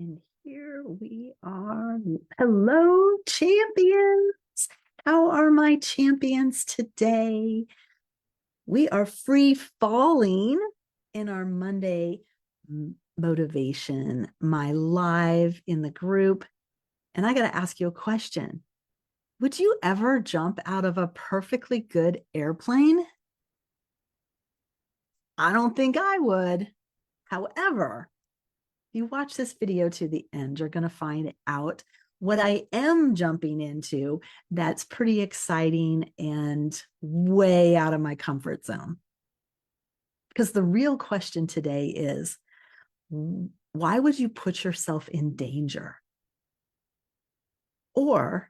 And here we are. Hello, champions. How are my champions today? We are free falling in our Monday motivation, my live in the group. And I got to ask you a question. Would you ever jump out of a perfectly good airplane? I don't think I would. However, if you watch this video to the end, you're going to find out what I am jumping into that's pretty exciting and way out of my comfort zone. Because the real question today is, why would you put yourself in danger? Or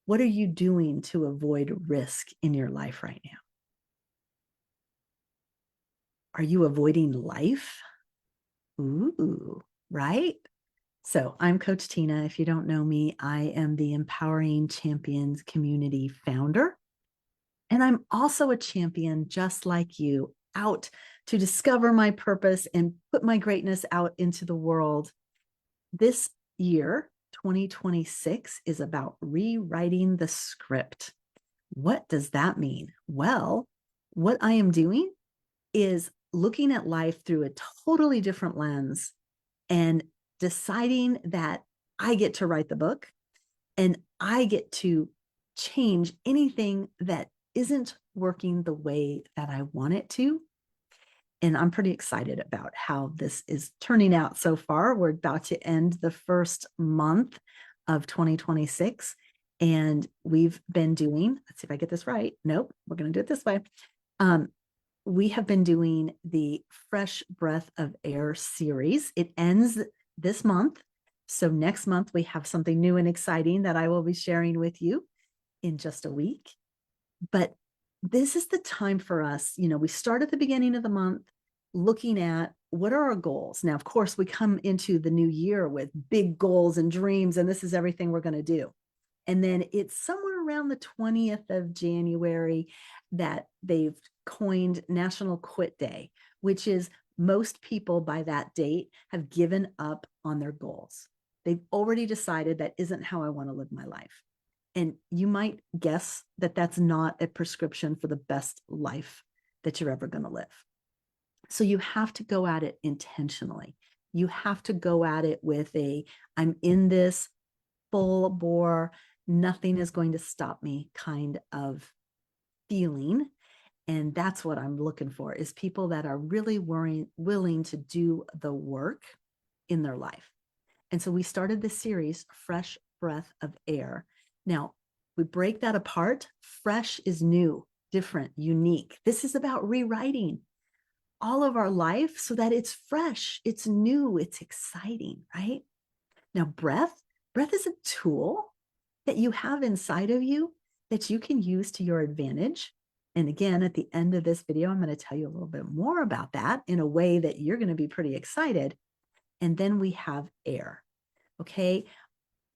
what are you doing to avoid risk in your life right now? Are you avoiding life? Ooh, right? So I'm Coach Tina. If you don't know me, I am the Empowering Champions community founder. And I'm also a champion just like you, out to discover my purpose and put my greatness out into the world. This year, 2026, is about rewriting the script. What does that mean? Well, what I am doing is looking at life through a totally different lens and deciding that I get to write the book and I get to change anything that isn't working the way that I want it to. And I'm pretty excited about how this is turning out so far. We're about to end the first month of 2026. And we've been doing, let's see if I get this right. Nope, we're going to do it this way. We have been doing the Fresh Breath of Air series. It ends this month. So next month, we have something new and exciting that I will be sharing with you in just a week. But this is the time for us. We start at the beginning of the month looking at what are our goals. Now, of course, we come into the new year with big goals and dreams, and this is everything we're going to do. And then it's somewhere around the 20th of January that they've coined National Quit Day, which is most people by that date have given up on their goals. They've already decided that isn't how I want to live my life. And you might guess that that's not a prescription for the best life that you're ever going to live. So you have to go at it intentionally. You have to go at it with I'm in this full bore, nothing is going to stop me kind of feeling. And that's what I'm looking for, is people that are really willing to do the work in their life. And so we started this series, Fresh Breath of Air. Now, we break that apart. Fresh is new, different, unique. This is about rewriting all of our life so that it's fresh, it's new, it's exciting, right? Now, breath is a tool that you have inside of you that you can use to your advantage. And again, at the end of this video, I'm going to tell you a little bit more about that in a way that you're going to be pretty excited. And then we have air. Okay.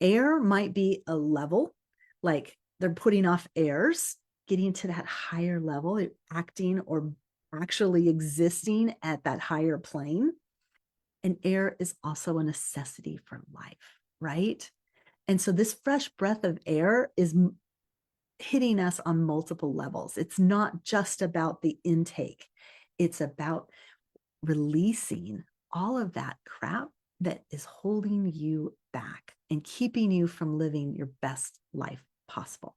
Air might be a level, like they're putting off airs, getting to that higher level, acting or actually existing at that higher plane. And air is also a necessity for life, right? And so this fresh breath of air is hitting us on multiple levels. It's not just about the intake. It's about releasing all of that crap that is holding you back and keeping you from living your best life possible.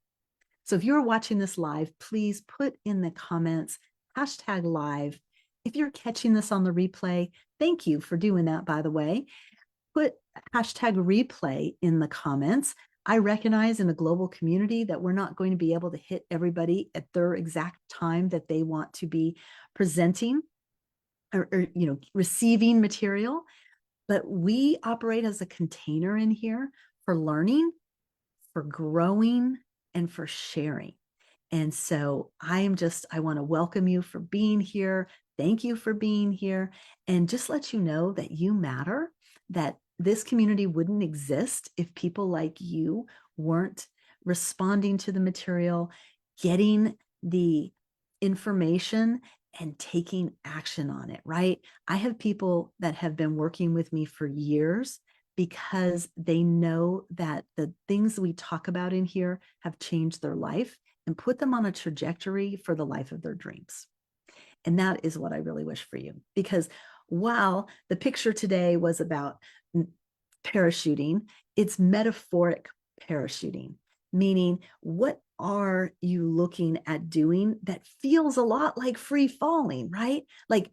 So if you're watching this live, please put in the comments, #live. If you're catching this on the replay, thank you for doing that, by the way. Put #replay in the comments. I recognize in a global community that we're not going to be able to hit everybody at their exact time that they want to be presenting or receiving material, but we operate as a container in here for learning, for growing, and for sharing. And so I want to welcome you for being here. Thank you for being here. And just let you know that you matter, that this community wouldn't exist if people like you weren't responding to the material, getting the information, and taking action on it, right? I have people that have been working with me for years because they know that the things we talk about in here have changed their life and put them on a trajectory for the life of their dreams. And that is what I really wish for you. Because while the picture today was about parachuting, it's metaphoric parachuting, meaning what are you looking at doing that feels a lot like free falling, right? Like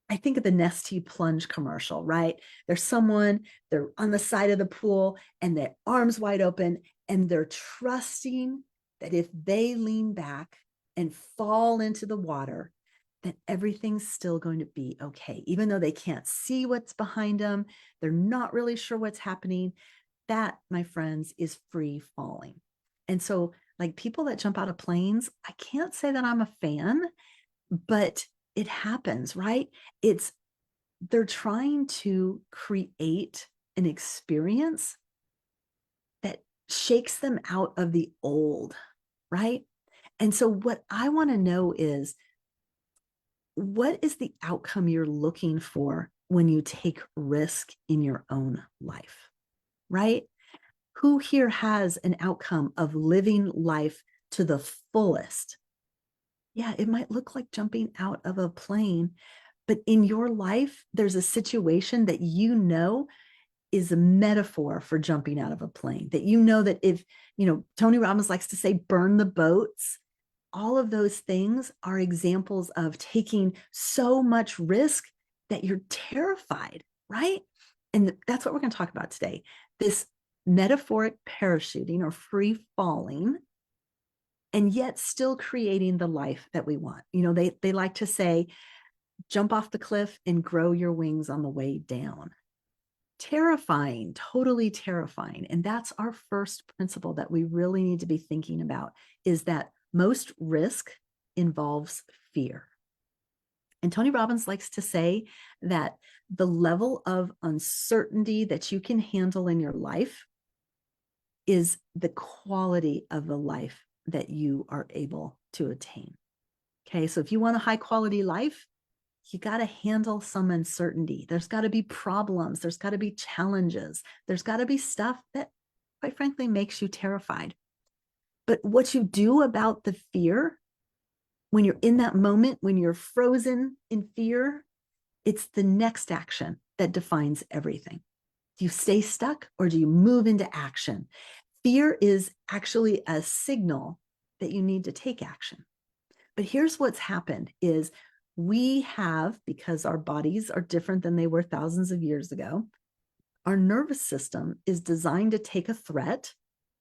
I think of the Nestea plunge commercial, right? There's someone, they're on the side of the pool and their arms wide open, and they're trusting that if they lean back and fall into the water, that everything's still going to be okay. Even though they can't see what's behind them, they're not really sure what's happening. That, my friends, is free falling. And so, like people that jump out of planes, I can't say that I'm a fan, but it happens, right? They're trying to create an experience that shakes them out of the old, right? And so what I want to know is, what is the outcome you're looking for when you take risk in your own life, right? Who here has an outcome of living life to the fullest? Yeah, it might look like jumping out of a plane, but in your life, there's a situation that you know is a metaphor for jumping out of a plane. That you know that if, Tony Robbins likes to say, burn the boats. All of those things are examples of taking so much risk that you're terrified, right? And that's what we're going to talk about today. This metaphoric parachuting or free falling, and yet still creating the life that we want. They like to say, jump off the cliff and grow your wings on the way down. Terrifying, totally terrifying. And that's our first principle that we really need to be thinking about, is that most risk involves fear. And Tony Robbins likes to say that the level of uncertainty that you can handle in your life is the quality of the life that you are able to attain. Okay, so if you want a high quality life, you got to handle some uncertainty. There's got to be problems. There's got to be challenges. There's got to be stuff that, quite frankly, makes you terrified. But what you do about the fear, when you're in that moment, when you're frozen in fear, it's the next action that defines everything. Do you stay stuck or do you move into action? Fear is actually a signal that you need to take action. But here's what's happened is we have, because our bodies are different than they were thousands of years ago, our nervous system is designed to take a threat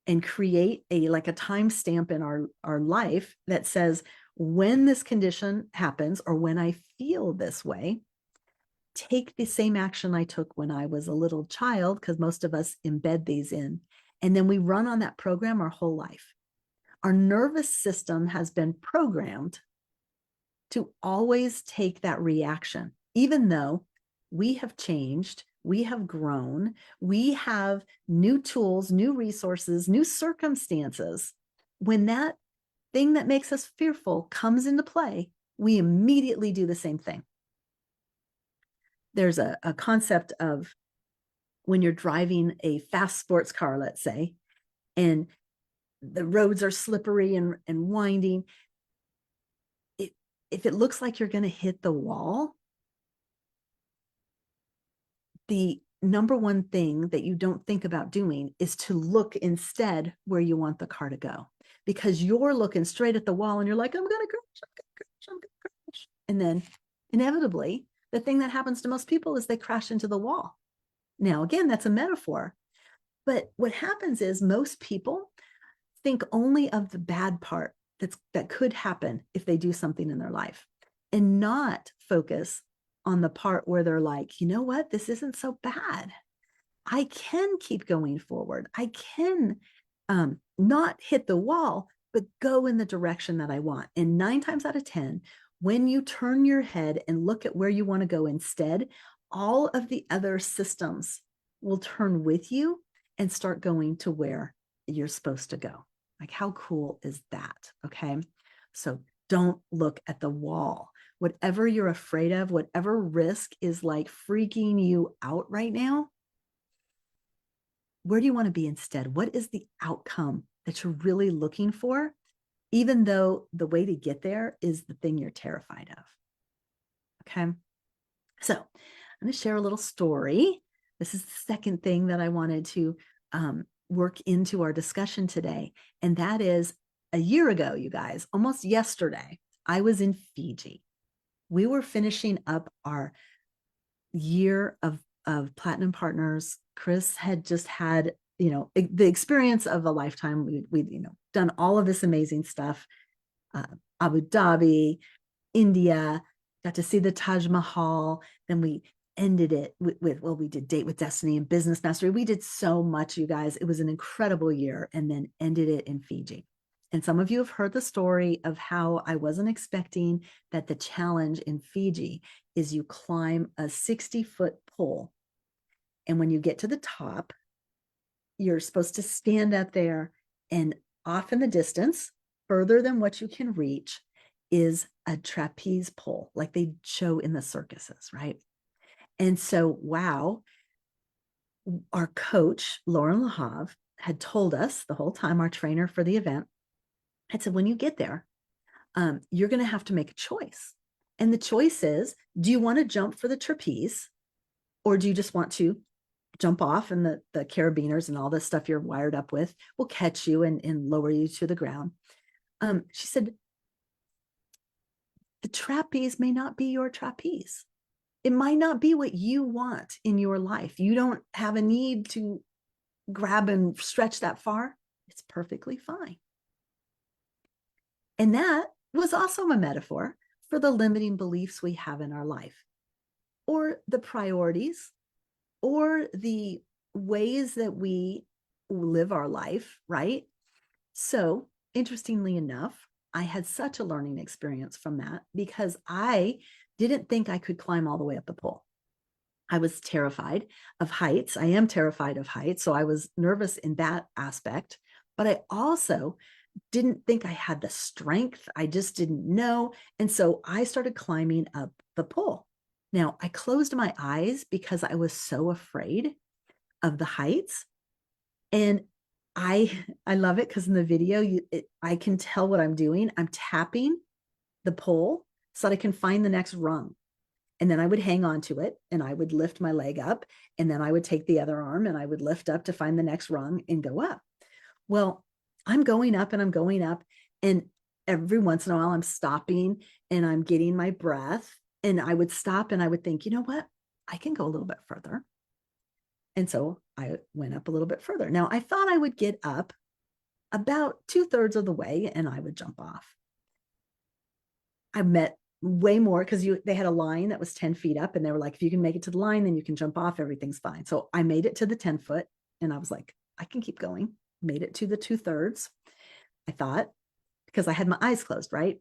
and create a timestamp in our life that says, when this condition happens or when I feel this way, take the same action I took when I was a little child, because most of us embed these in. And then we run on that program our whole life. Our nervous system has been programmed to always take that reaction, even though we have changed, we have grown, we have new tools, new resources, new circumstances. When that thing that makes us fearful comes into play, we immediately do the same thing. There's a concept of when you're driving a fast sports car, let's say, and the roads are slippery and winding. If it looks like you're going to hit the wall, the number one thing that you don't think about doing is to look instead where you want the car to go, because you're looking straight at the wall and you're like, I'm going to crash, I'm going to crash, I'm going to crash. And then inevitably, the thing that happens to most people is they crash into the wall. Now, again, that's a metaphor. But what happens is most people think only of the bad part that could happen if they do something in their life, and not focus on the part where they're like, you know what, this isn't so bad. I can keep going forward. I can not hit the wall, but go in the direction that I want. And 9 times out of 10, when you turn your head and look at where you want to go instead, all of the other systems will turn with you and start going to where you're supposed to go. Like, how cool is that? Okay. So Don't look at the wall. Whatever you're afraid of, whatever risk is like freaking you out right now, where do you want to be instead? What is the outcome that you're really looking for, even though the way to get there is the thing you're terrified of? Okay. So I'm going to share a little story. This is the second thing that I wanted to work into our discussion today. And that is a year ago, you guys, almost yesterday, I was in Fiji. We were finishing up our year of Platinum Partners. Chris had just had, the experience of a lifetime. We'd done all of this amazing stuff. Abu Dhabi, India, got to see the Taj Mahal. Then we ended it with we did Date with Destiny and Business Mastery. We did so much, you guys. It was an incredible year, and then ended it in Fiji. And some of you have heard the story of how I wasn't expecting that the challenge in Fiji is you climb a 60-foot pole. And when you get to the top, you're supposed to stand up there, and off in the distance, further than what you can reach, is a trapeze pole, like they show in the circuses, right? And so, wow, our coach, Lauren Lahav, had told us the whole time, our trainer for the event, had said, when you get there, you're going to have to make a choice. And the choice is, do you want to jump for the trapeze, or do you just want to jump off, and the carabiners and all this stuff you're wired up with will catch you and lower you to the ground? She said, the trapeze may not be your trapeze. It might not be what you want in your life. You don't have a need to grab and stretch that far. It's perfectly fine. And that was also a metaphor for the limiting beliefs we have in our life, or the priorities, or the ways that we live our life, right? So, interestingly enough, I had such a learning experience from that, because I didn't think I could climb all the way up the pole. I was terrified of heights. I am terrified of heights. So I was nervous in that aspect, but I also didn't think I had the strength. I just didn't know. And so I started climbing up the pole. Now, I closed my eyes because I was so afraid of the heights. And I love it because in the video, I can tell what I'm doing. I'm tapping the pole so that I can find the next rung. And then I would hang on to it, and I would lift my leg up, and then I would take the other arm and I would lift up to find the next rung and go up. Well, I'm going up and I'm going up, and every once in a while I'm stopping and I'm getting my breath, and I would stop and I would think, you know what? I can go a little bit further. And so I went up a little bit further. Now, I thought I would get up about 2/3 of the way and I would jump off. I met way more, because they had a line that was 10 feet up, and they were like, if you can make it to the line, then you can jump off, everything's fine. So I made it to the 10 foot, and I was like, I can keep going. Made it to the 2/3, I thought, because I had my eyes closed, right?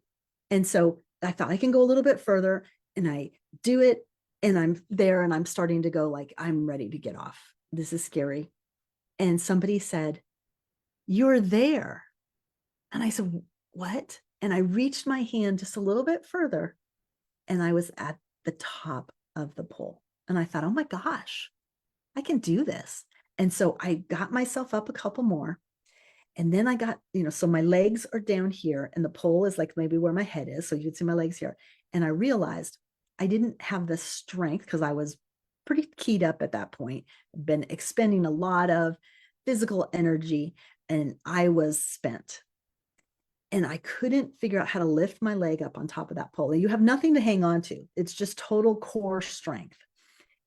And so I thought I can go a little bit further, and I do it, and I'm there, and I'm starting to go like, I'm ready to get off. This is scary. And somebody said, you're there. And I said, what? And I reached my hand just a little bit further, and I was at the top of the pole. And I thought, oh my gosh, I can do this. And so I got myself up a couple more. And then I got, so my legs are down here, and the pole is like maybe where my head is. So you can see my legs here. And I realized I didn't have the strength, because I was pretty keyed up at that point, been expending a lot of physical energy, and I was spent. And I couldn't figure out how to lift my leg up on top of that pole. You have nothing to hang on to. It's just total core strength.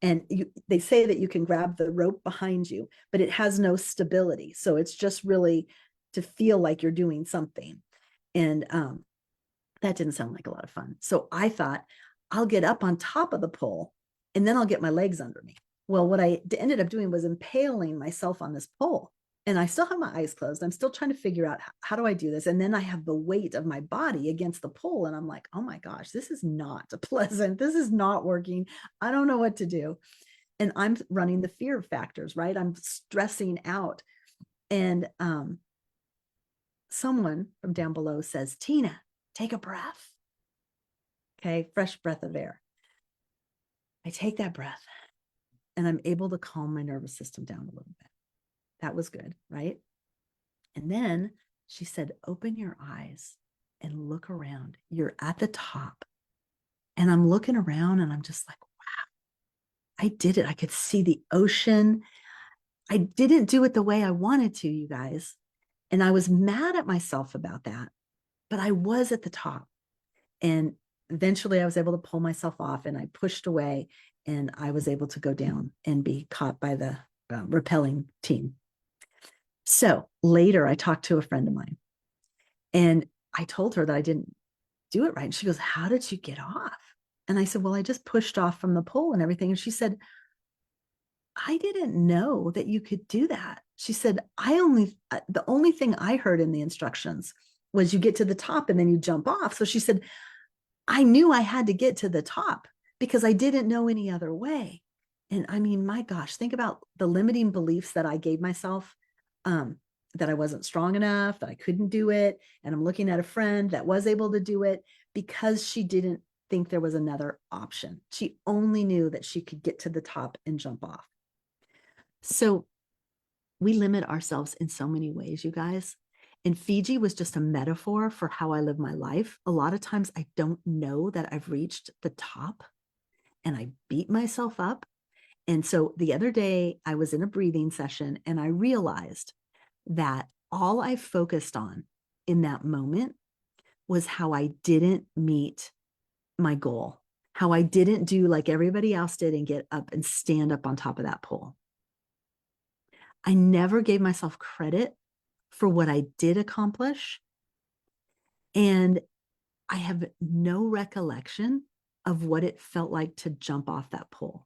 And they say that you can grab the rope behind you, but it has no stability. So it's just really to feel like you're doing something. And that didn't sound like a lot of fun. So I thought, I'll get up on top of the pole, and then I'll get my legs under me. Well, what I ended up doing was impaling myself on this pole. And I still have my eyes closed. I'm still trying to figure out, how do I do this? And then I have the weight of my body against the pole. And I'm like, oh my gosh, this is not pleasant. This is not working. I don't know what to do. And I'm running the fear factors, right? I'm stressing out. And someone from down below says, Tina, take a breath. Okay, fresh breath of air. I take that breath and I'm able to calm my nervous system down a little bit. That was good, right? And then she said, open your eyes and look around. You're at the top. And I'm looking around and I'm just like, wow, I did it. I could see the ocean. I didn't do it the way I wanted to, you guys. And I was mad at myself about that, but I was at the top. And eventually I was able to pull myself off and I pushed away and I was able to go down and be caught by the rappelling team. So later I talked to a friend of mine and I told her that I didn't do it right. And she goes, how did you get off? And I said, well, I just pushed off from the pole and everything. And she said, I didn't know that you could do that. She said, the only thing I heard in the instructions was you get to the top and then you jump off. So she said, I knew I had to get to the top because I didn't know any other way. And I mean, my gosh, think about the limiting beliefs that I gave myself, that I wasn't strong enough, that I couldn't do it. And I'm looking at a friend that was able to do it because she didn't think there was another option. She only knew that she could get to the top and jump off. So we limit ourselves in so many ways, you guys. And Fiji was just a metaphor for how I live my life. A lot of times I don't know that I've reached the top and I beat myself up. And so the other day I was in a breathing session and I realized that all I focused on in that moment was how I didn't meet my goal, how I didn't do like everybody else did and get up and stand up on top of that pole. I never gave myself credit for what I did accomplish. And I have no recollection of what it felt like to jump off that pole.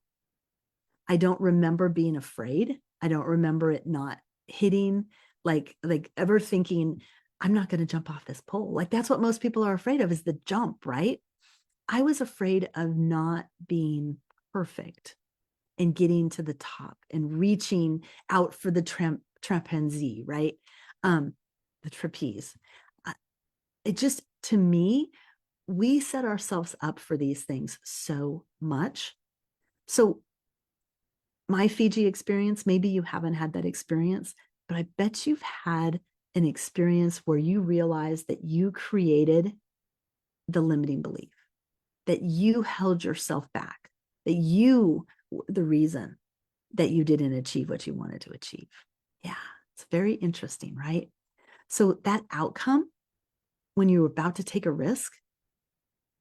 I don't remember being afraid. I don't remember it not hitting, like ever thinking, I'm not going to jump off this pole. Like that's what most people are afraid of is the jump, right? I was afraid of not being perfect and getting to the top and reaching out for the trapeze, right? The trapeze. It just, to me, we set ourselves up for these things so much. So my Fiji experience, maybe you haven't had that experience, but I bet you've had an experience where you realize that you created the limiting belief, that you held yourself back, that you were the reason that you didn't achieve what you wanted to achieve. Yeah, it's very interesting, right? So that outcome, when you're about to take a risk,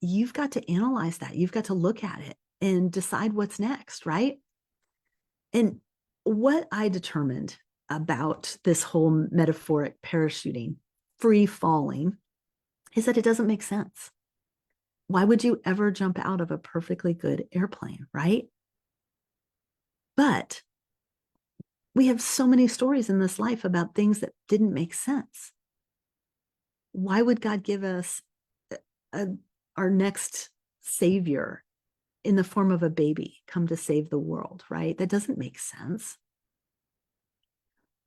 you've got to analyze that. You've got to look at it and decide what's next, right? And what I determined about this whole metaphoric parachuting, free falling, is that it doesn't make sense. Why would you ever jump out of a perfectly good airplane, right? But we have so many stories in this life about things that didn't make sense. Why would God give us our next savior in the form of a baby come to save the world, right? That doesn't make sense.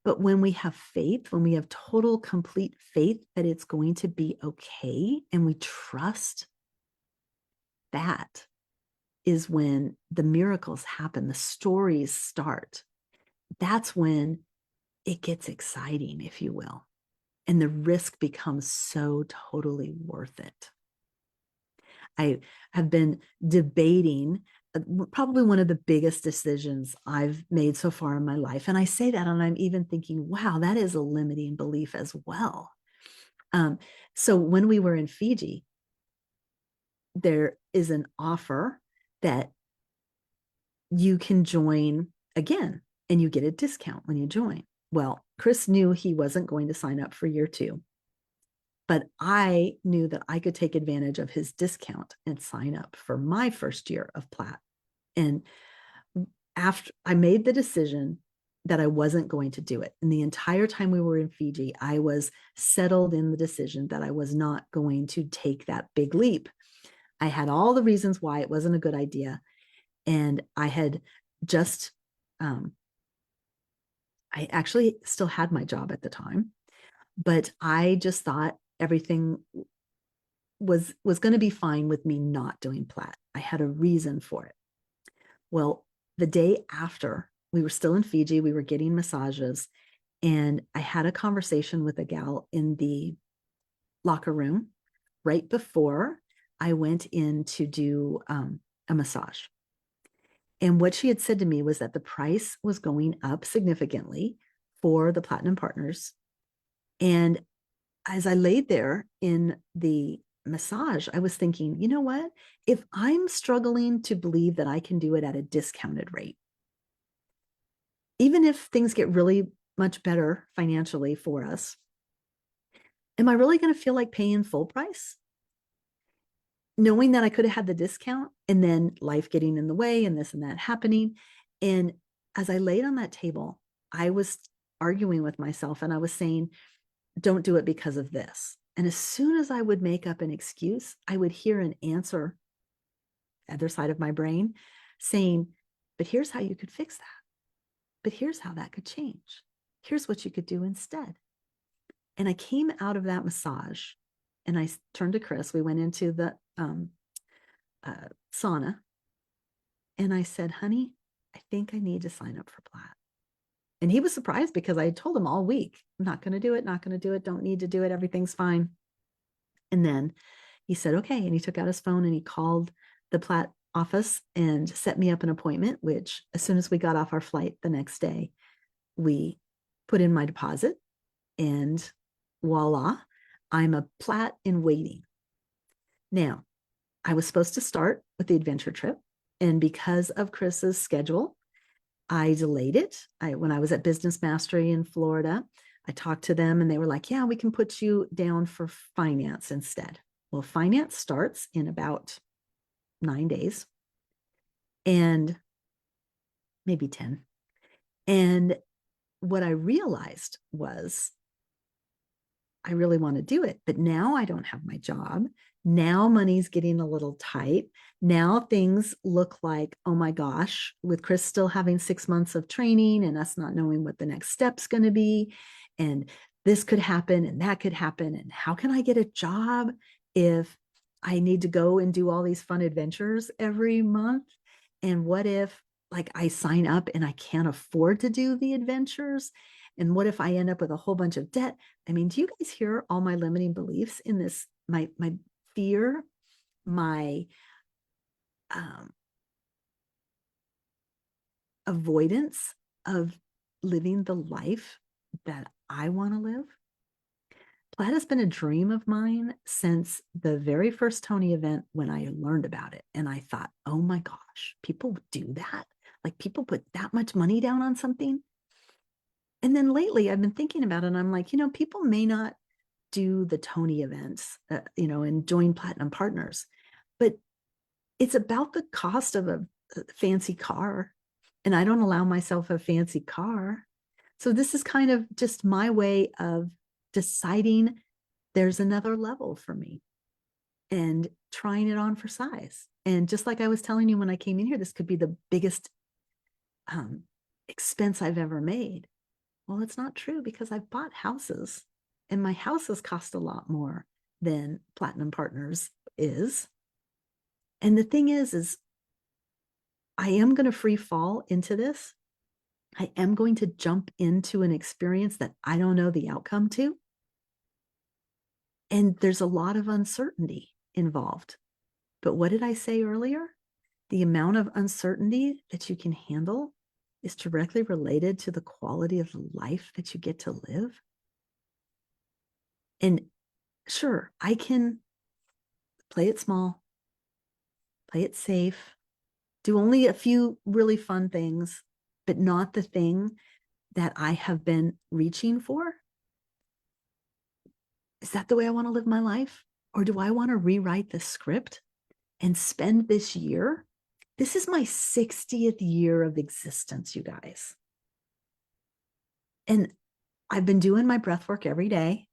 But when we have faith, when we have total, complete faith that it's going to be okay, and we trust, that is when the miracles happen, the stories start. That's when it gets exciting, if you will. And the risk becomes so totally worth it. I have been debating probably one of the biggest decisions I've made so far in my life. And I say that, and I'm even thinking, wow, that is a limiting belief as well. So when we were in Fiji, there is an offer that you can join again, and you get a discount when you join. Well, Chris knew he wasn't going to sign up for year 2. But I knew that I could take advantage of his discount and sign up for my first year of Platt. And after I made the decision that I wasn't going to do it, and the entire time we were in Fiji, I was settled in the decision that I was not going to take that big leap. I had all the reasons why it wasn't a good idea. And I had just, I actually still had my job at the time, but I just thought everything was going to be fine with me not doing Platt. I had a reason for it. Well, the day after, we were still in Fiji, we were getting massages, and I had a conversation with a gal in the locker room right before I went in to do a massage. And what she had said to me was that the price was going up significantly for the Platinum Partners. And as I laid there in the massage, I was thinking, you know what? If I'm struggling to believe that I can do it at a discounted rate, even if things get really much better financially for us, am I really going to feel like paying full price? Knowing that I could have had the discount and then life getting in the way and this and that happening. And as I laid on that table, I was arguing with myself and I was saying, don't do it because of this. And as soon as I would make up an excuse, I would hear an answer, other side of my brain, saying, but here's how you could fix that. But here's how that could change. Here's what you could do instead. And I came out of that massage and I turned to Chris. We went into the sauna. And I said, honey, I think I need to sign up for Platt. And he was surprised because I had told him all week, I'm not going to do it, not going to do it, don't need to do it, everything's fine. And then he said, okay. And he took out his phone and he called the Platt office and set me up an appointment, which as soon as we got off our flight the next day, we put in my deposit and voila, I'm a Platt in waiting. Now, I was supposed to start with the adventure trip. And because of Chris's schedule, I delayed it. When I was at Business Mastery in Florida, I talked to them and they were like, yeah, we can put you down for finance instead. Well, finance starts in about 9 days and maybe 10. And what I realized was I really want to do it, but now I don't have my job. Now money's getting a little tight. Now things look like, oh my gosh, with Chris still having 6 months of training and us not knowing what the next step's going to be. And this could happen and that could happen. And how can I get a job if I need to go and do all these fun adventures every month? And what if like I sign up and I can't afford to do the adventures? And what if I end up with a whole bunch of debt? I mean, do you guys hear all my limiting beliefs in this? My fear, my avoidance of living the life that I want to live. Platt has been a dream of mine since the very first Tony event when I learned about it. And I thought, oh my gosh, people do that? Like people put that much money down on something? And then lately I've been thinking about it and I'm like, people may not do the Tony events, and join Platinum Partners, but it's about the cost of a fancy car. And I don't allow myself a fancy car. So this is kind of just my way of deciding there's another level for me and trying it on for size. And just like I was telling you when I came in here, this could be the biggest expense I've ever made. Well, it's not true because I've bought houses and my houses cost a lot more than Platinum Partners is. And the thing is I am going to free fall into this. I am going to jump into an experience that I don't know the outcome to. And there's a lot of uncertainty involved. But what did I say earlier? The amount of uncertainty that you can handle is directly related to the quality of life that you get to live. And sure, I can play it small, play it safe, do only a few really fun things, but not the thing that I have been reaching for. Is that the way I want to live my life? Or do I want to rewrite the script and spend this year? This is my 60th year of existence, you guys. And I've been doing my breath work every day.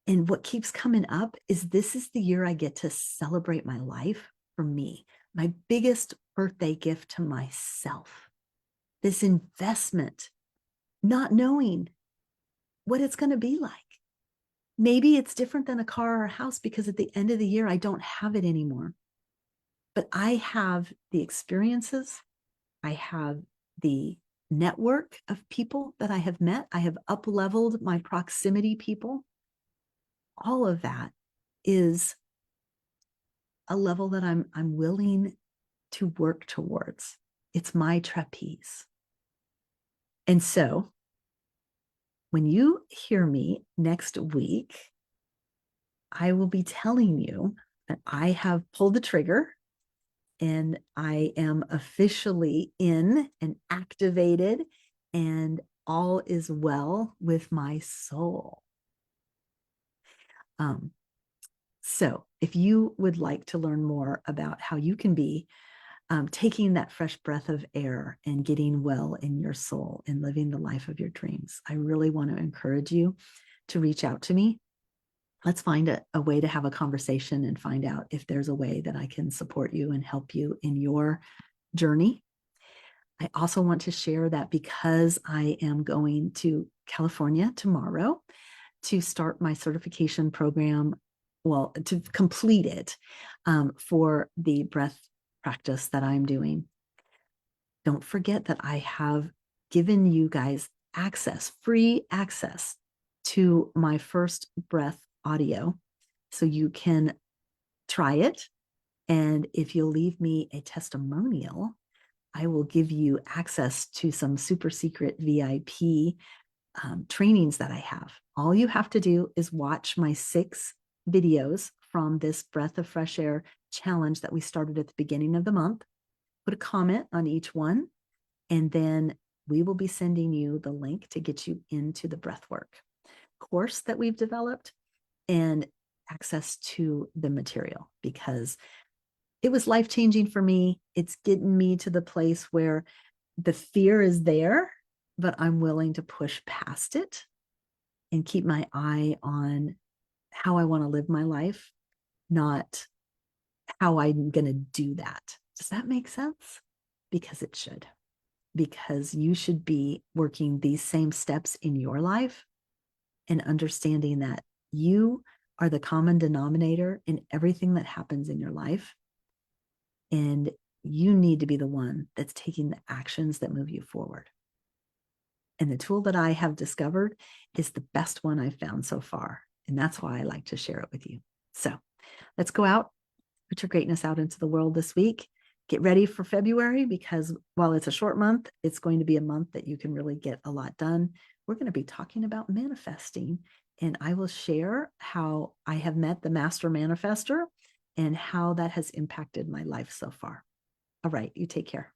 And what keeps coming up is this is the year I get to celebrate my life for me, my biggest birthday gift to myself. This investment, not knowing what it's going to be like, Maybe it's different than a car or a house because at the end of the year, I don't have it anymore. But I have the experiences, I have the network of people that I have met. I have up-leveled my proximity people. All of that is a level that I'm willing to work towards. It's my trapeze. And so when you hear me next week, I will be telling you that I have pulled the trigger and I am officially in and activated, and all is well with my soul. So if you would like to learn more about how you can be taking that fresh breath of air and getting well in your soul and living the life of your dreams, I really want to encourage you to reach out to me. Let's find a way to have a conversation and find out if there's a way that I can support you and help you in your journey. I also want to share that because I am going to California tomorrow to start my certification program, well, to complete it for the breath practice that I'm doing. Don't forget that I have given you guys access, free access to my first breath audio. So you can try it. And if you'll leave me a testimonial, I will give you access to some super secret VIP trainings that I have. All you have to do is watch my 6 videos from this Breath of Fresh Air challenge that we started at the beginning of the month. Put a comment on each one, and then we will be sending you the link to get you into the Breathwork course that we've developed and access to the material, because it was life-changing for me. It's getting me to the place where the fear is there, but I'm willing to push past it and keep my eye on how I want to live my life, not how I'm going to do that. Does that make sense? Because it should. Because you should be working these same steps in your life and understanding that you are the common denominator in everything that happens in your life. And you need to be the one that's taking the actions that move you forward. And the tool that I have discovered is the best one I've found so far. And that's why I like to share it with you. So let's go out, put your greatness out into the world this week. Get ready for February, because while it's a short month, it's going to be a month that you can really get a lot done. We're going to be talking about manifesting, and I will share how I have met the master manifester and how that has impacted my life so far. All right, you take care.